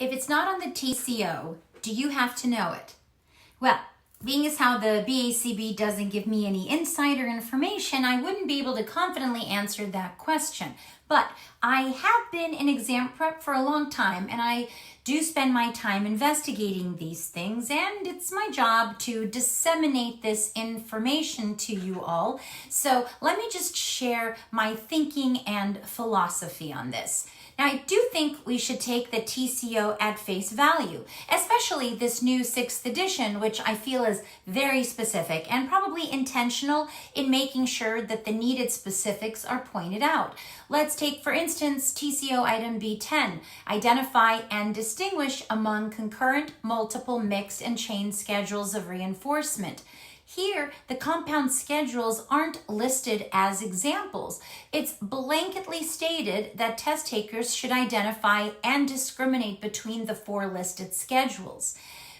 if it's not on the TCO, do you have to know it? Well, being as how the BCBA doesn't give me any insider information, I wouldn't be able to confidently answer that question. But I have been in exam prep for a long time, and I do spend my time investigating these things, and it's my job to disseminate this information to you all. So let me just share my thinking and philosophy on this. Now, I do think we should take the TCO at face value, especially this new 6th edition, which I feel is very specific and probably intentional in making sure that the needed specifics are pointed out. Let's take, for instance, TCO item B10, identify and distinguish among concurrent, multiple, mixed, and chain schedules of reinforcement. Here, the compound schedules aren't listed as examples. It's blanketly stated that test takers should identify and discriminate between the 4 listed schedules.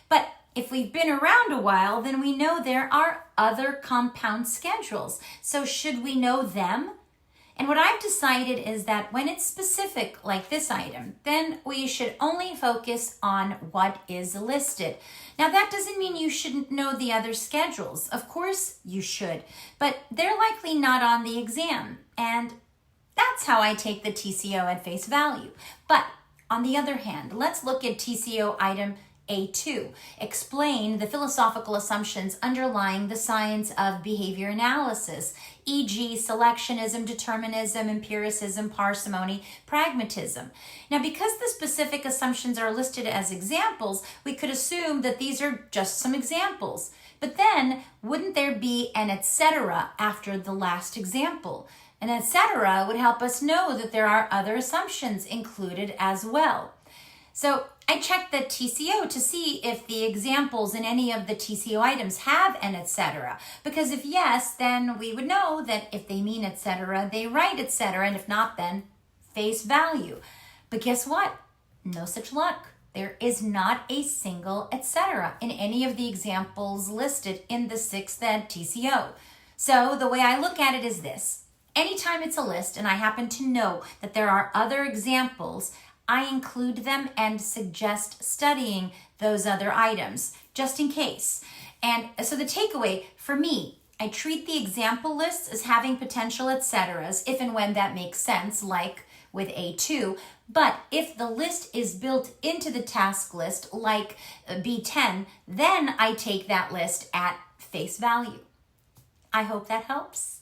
But if we've been around a while, then we know there are other compound schedules. So should we know them? And what I've decided is that when it's specific, like this item, then we should only focus on what is listed. Now, that doesn't mean you shouldn't know the other schedules. Of course you should, but they're likely not on the exam. And that's how I take the TCO at face value. But on the other hand, let's look at TCO item A2. Explain the philosophical assumptions underlying the science of behavior analysis, e.g. selectionism, determinism, empiricism, parsimony, pragmatism. Now, because the specific assumptions are listed as examples, we could assume that these are just some examples. But then, wouldn't there be an etc. after the last example? An etc. would help us know that there are other assumptions included as well. So I checked the TCO to see if the examples in any of the TCO items have an etc. Because if yes, then we would know that if they mean etc., they write etc. And if not, then face value. But guess what? No such luck. There is not a single etc. in any of the examples listed in the 6th ed TCO. So the way I look at it is this. Anytime it's a list and I happen to know that there are other examples, I include them and suggest studying those other items, just in case. And so the takeaway for me, I treat the example lists as having potential etceteras if and when that makes sense, like with A2. But if the list is built into the task list, like B10, then I take that list at face value. I hope that helps.